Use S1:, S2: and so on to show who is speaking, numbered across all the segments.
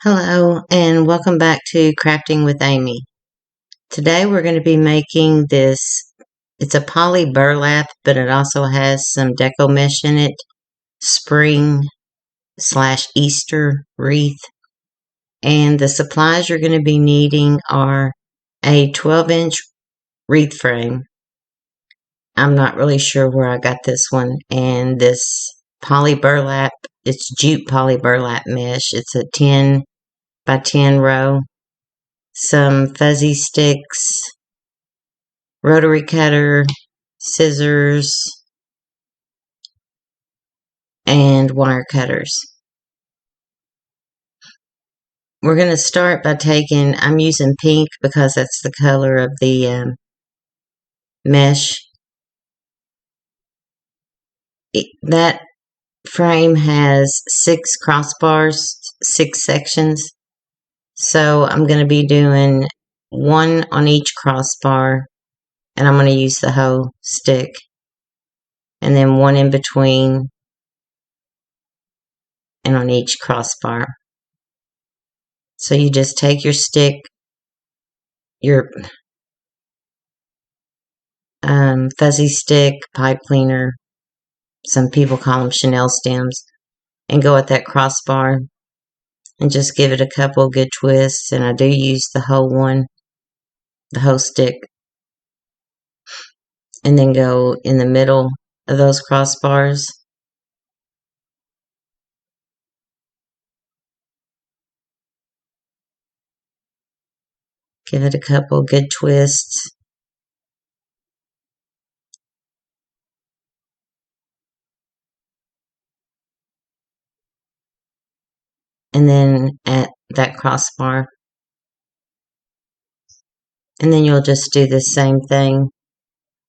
S1: Hello and welcome back to Crafting with Amy. Today we're going to be making this, it's a poly burlap, but it also has some deco mesh in it, spring / Easter wreath. And the supplies you're going to be needing are a 12-inch wreath frame. I'm not really sure where I got this one. And this poly burlap, it's Jute Poly Burlap Mesh. It's a 10 by 10 row. Some fuzzy sticks, rotary cutter, scissors, and wire cutters. We're going to start by taking, I'm using pink because that's the color of the mesh. That frame has 6 crossbars, 6 sections. So I'm going to be doing one on each crossbar, and I'm going to use the whole stick, and then one in between and on each crossbar. So you just take your stick, your fuzzy stick, pipe cleaner, some people call them Chanel stems, and go at that crossbar and just give it a couple good twists. And I do use the whole one, the whole stick, and then go in the middle of those crossbars. Give it a couple good twists. And then at that crossbar. And then you'll just do the same thing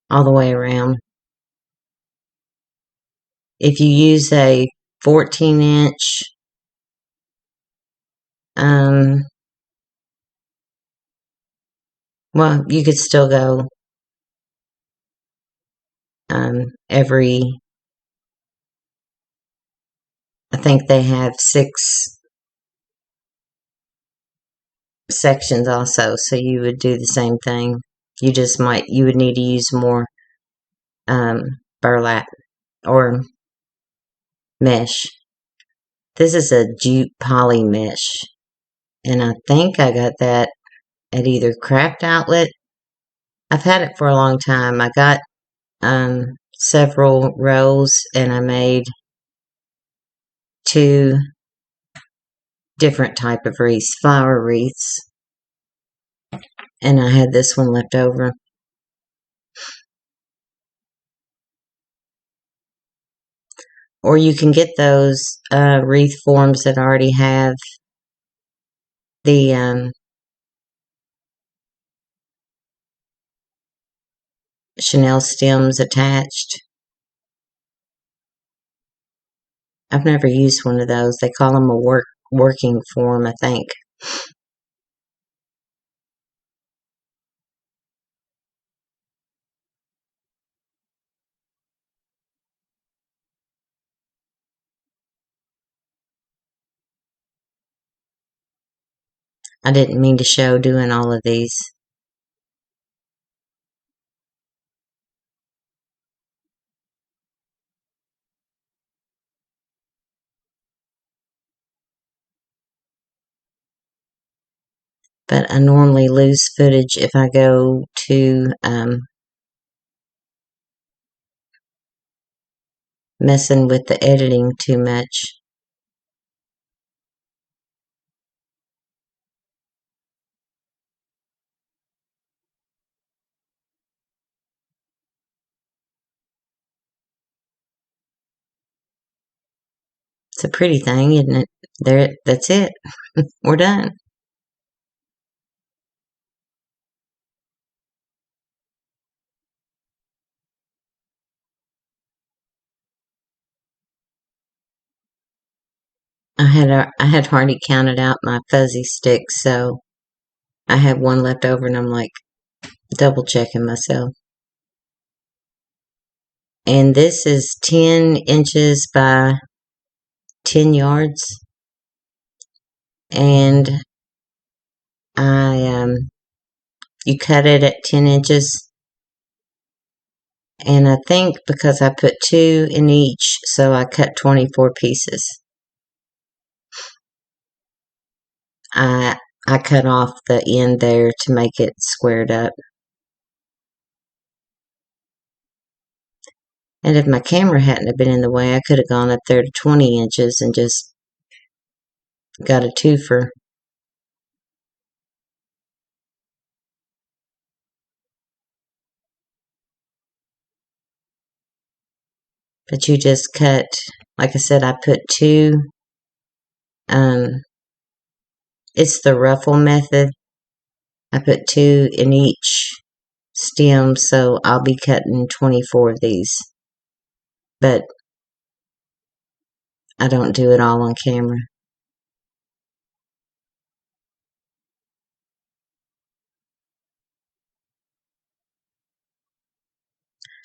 S1: all the way around. If you use a 14-inch well, you could still go every, I think they have 6 sections also, so you would do the same thing. You just you would need to use more burlap or mesh. This is a jute poly mesh, and I think I got that at either Craft Outlet. I've had it for a long time. I got several rows, and I made 2 different type of wreaths, flower wreaths, and I had this one left over. Or you can get those wreath forms that already have the Chanel stems attached. I've never used one of those. They call them a working form, I think. I didn't mean to show doing all of these. But I normally lose footage if I go to messing with the editing too much. It's a pretty thing, isn't it? There, that's it. We're done. I had hardly counted out my fuzzy sticks, so I had one left over, and I'm like double checking myself. And this is 10 inches by 10 yards. and you cut it at 10 inches, and I think because I put 2 in each, so I cut 24 pieces. I cut off the end there to make it squared up. And if my camera hadn't have been in the way, I could have gone up there to 20 inches and just got a twofer. But you just cut, like I said, I put 2. It's the ruffle method. I put 2 in each stem, so I'll be cutting 24 of these. But I don't do it all on camera.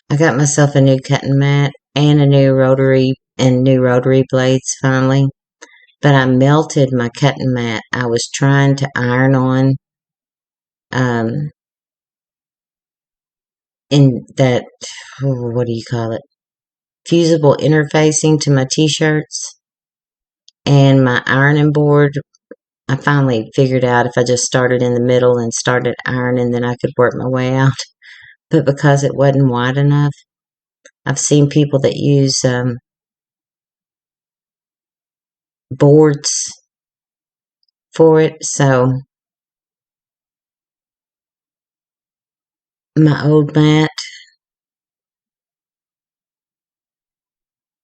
S1: I got myself a new cutting mat and a new rotary blades finally. But I melted my cutting mat. I was trying to iron on in that, what do you call it? Fusible interfacing to my t-shirts. And my ironing board, I finally figured out if I just started in the middle and started ironing, then I could work my way out. But because it wasn't wide enough, I've seen people that use boards for it, so my old mat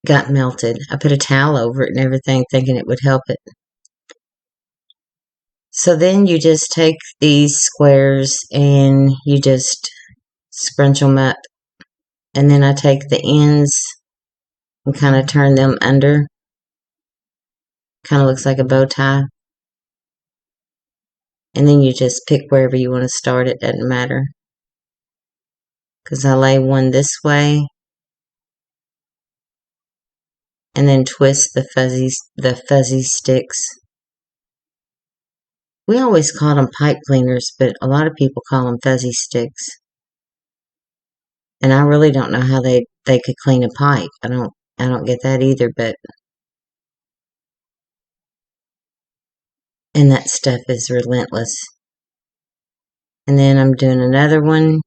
S1: got melted. I put a towel over it and everything, thinking it would help it. So then you just take these squares and you just scrunch them up. And then I take the ends and kind of turn them under. Kind of looks like a bow tie. And then you just pick wherever you want to start. It doesn't matter. Because I lay one this way. And then twist the fuzzy sticks. We always call them pipe cleaners, but a lot of people call them fuzzy sticks. And I really don't know how they could clean a pipe. I don't get that either, but and that stuff is relentless. And then I'm doing another one.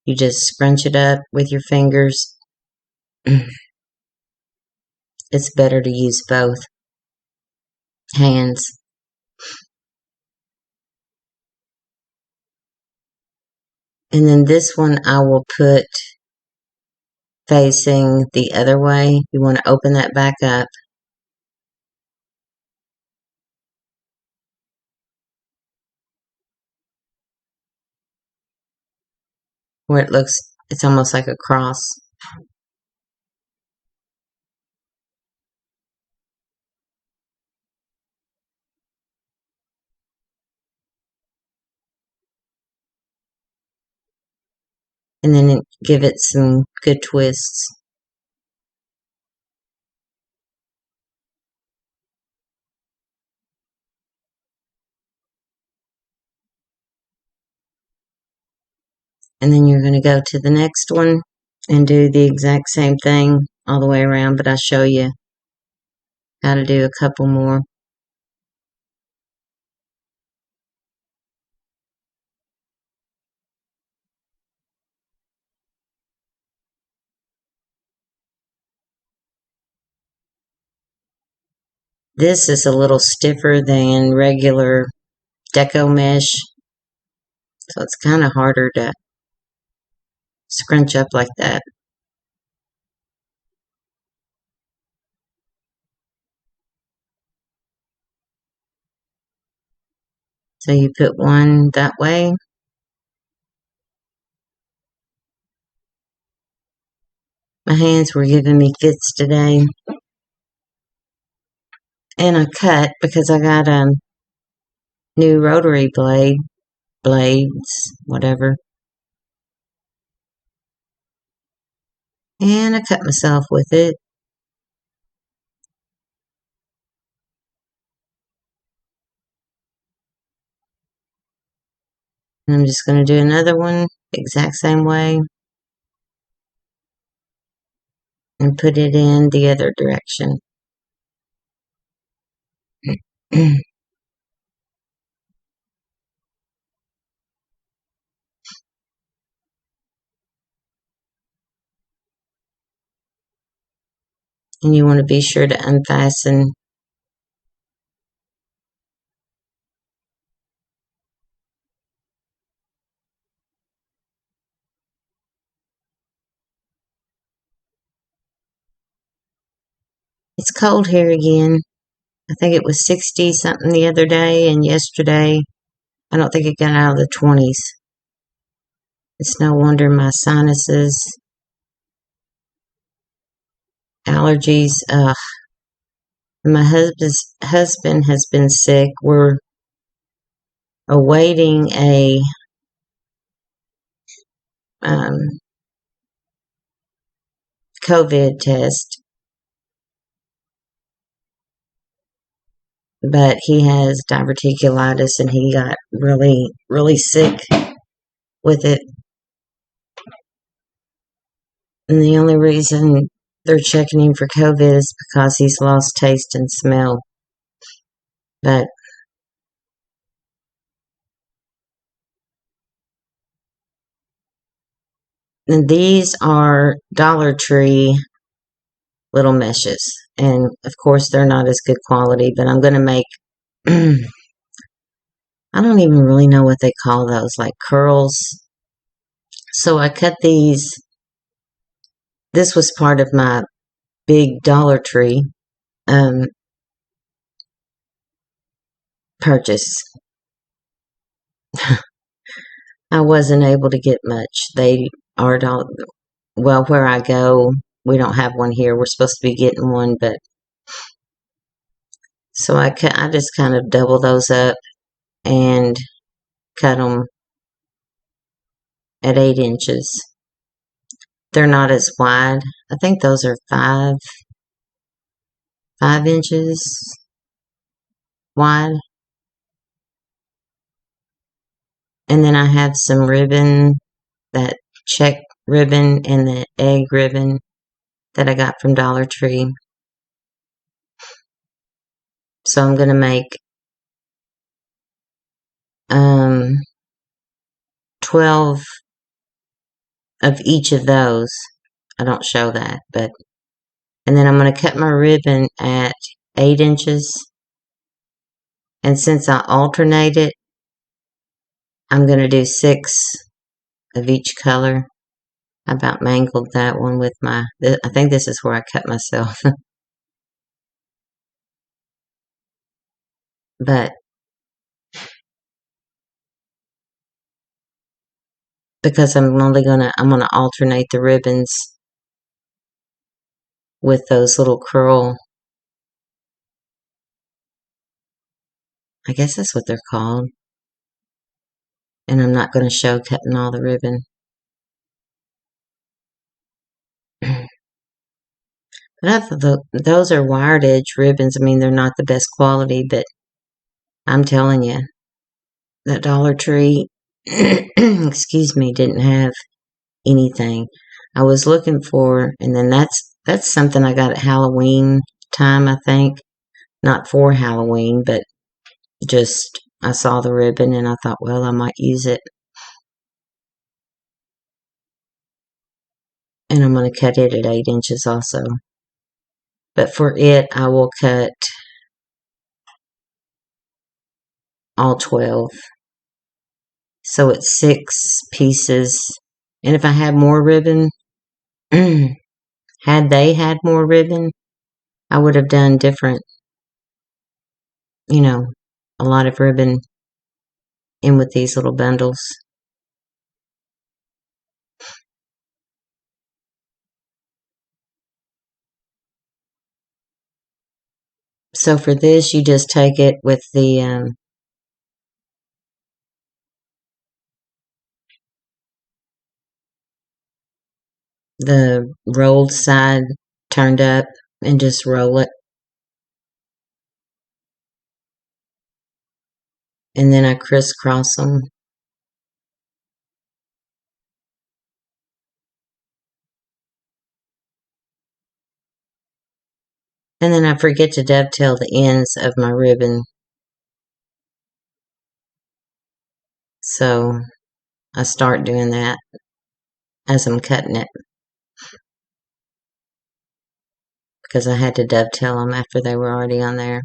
S1: You just scrunch it up with your fingers. It's better to use both hands. And then this one I will put facing the other way. You want to open that back up. Where it's almost like a cross. And then give it some good twists. And then you're going to go to the next one and do the exact same thing all the way around, but I'll show you how to do a couple more. This is a little stiffer than regular Deco Mesh, so it's kind of harder to scrunch up like that. So you put one that way. My hands were giving me fits today. And I cut because I got a new rotary blades, whatever. And I cut myself with it. I'm just going to do another one exact same way and put it in the other direction. And you want to be sure to unfasten It's cold here again. I think it was 60 something the other day, and yesterday I don't think it got out of the 20s. It's no wonder my sinuses, allergies, my husband has been sick. We're awaiting a COVID test, but he has diverticulitis and he got really, really sick with it. And the only reason they're checking him for COVID is because he's lost taste and smell. But and these are Dollar Tree little meshes. And of course they're not as good quality, but I'm going to make, I don't even really know what they call those, like curls. So I cut these. This was part of my big Dollar Tree purchase. I wasn't able to get much. They are, well, where I go, we don't have one here. We're supposed to be getting one, but so I just kind of double those up and cut them at 8 inches. They're not as wide. I think those are 5 inches wide. And then I have some ribbon, that check ribbon and the egg ribbon that I got from Dollar Tree. So I'm going to make 12 of each of those. I don't show that, but, and then I'm going to cut my ribbon at 8 inches. And since I alternate it, I'm going to do 6 of each color. I about mangled that one with my, I think this is where I cut myself. But because I'm gonna alternate the ribbons with those little curl, I guess that's what they're called. And I'm not going to show cutting all the ribbon. But those are wired edge ribbons. I mean, they're not the best quality, but I'm telling you, that Dollar Tree, excuse me, didn't have anything. I was looking for, and then that's something I got at Halloween time, I think. Not for Halloween, but just, I saw the ribbon and I thought, well, I might use it. And I'm going to cut it at 8 inches also. But for it, I will cut all 12. So it's 6 pieces. And if I had more ribbon, had they had more ribbon, I would have done different, you know, a lot of ribbon in with these little bundles. So for this, you just take it with the rolled side turned up and just roll it. And then I crisscross them. And then I forget to dovetail the ends of my ribbon. So I start doing that as I'm cutting it, because I had to dovetail them after they were already on there.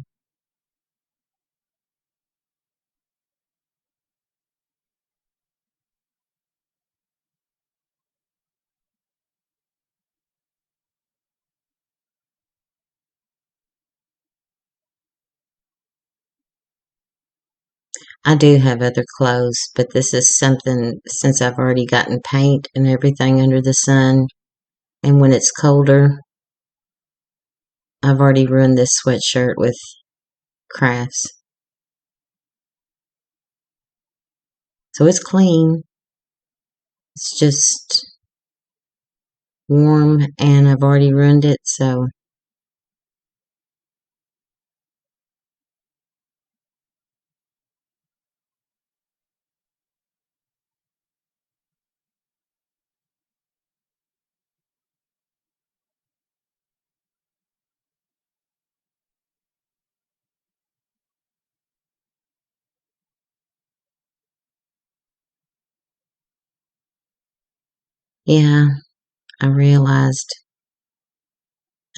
S1: I do have other clothes, but this is something, since I've already gotten paint and everything under the sun, and when it's colder, I've already ruined this sweatshirt with crafts. So it's clean. It's just warm, and I've already ruined it, so yeah, I realized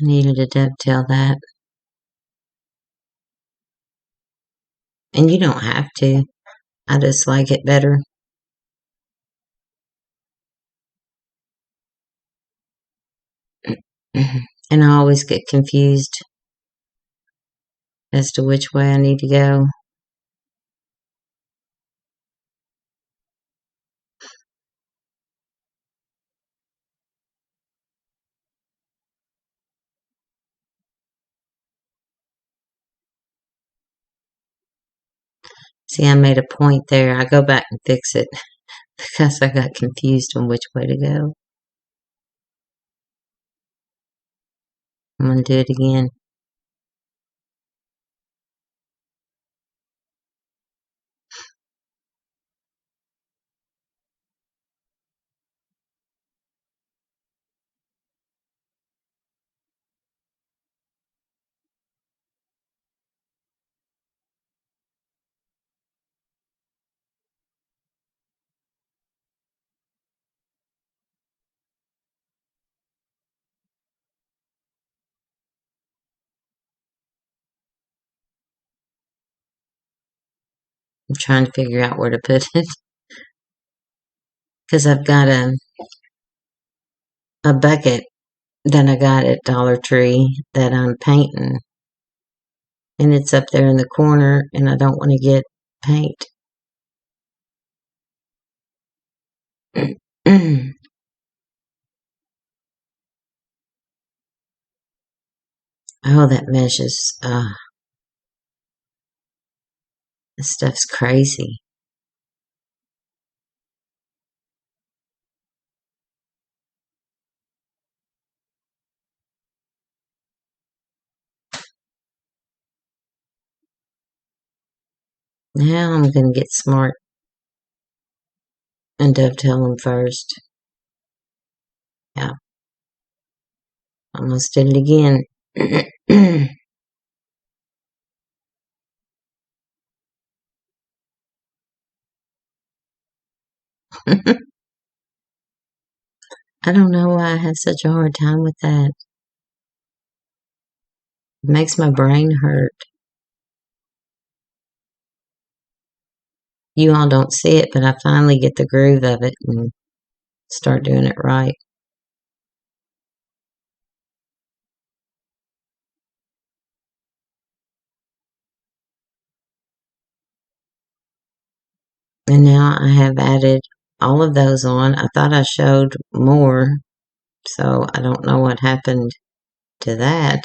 S1: I needed to dovetail that. And you don't have to. I just like it better. And I always get confused as to which way I need to go. See, I made a point there. I go back and fix it because I got confused on which way to go. I'm going to do it again. I'm trying to figure out where to put it because I've got a bucket that I got at Dollar Tree that I'm painting, and it's up there in the corner, and I don't want to get paint. Oh, that mesh is, this stuff's crazy. Now I'm going to get smart and dovetail them first. Yeah, almost did it again. I don't know why I have such a hard time with that. It makes my brain hurt. You all don't see it, but I finally get the groove of it and start doing it right. And now I have added all of those on. I thought I showed more, so I don't know what happened to that.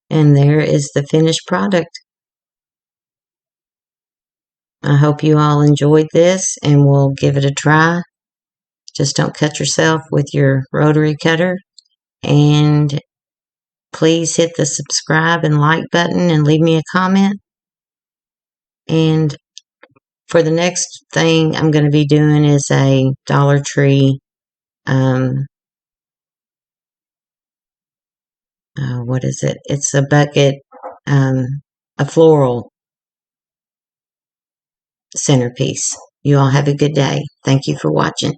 S1: And there is the finished product. I hope you all enjoyed this and will give it a try. Just don't cut yourself with your rotary cutter. And please hit the subscribe and like button and leave me a comment. And for the next thing I'm going to be doing is a Dollar Tree what is it? It's a bucket, a floral centerpiece. You all have a good day. Thank you for watching.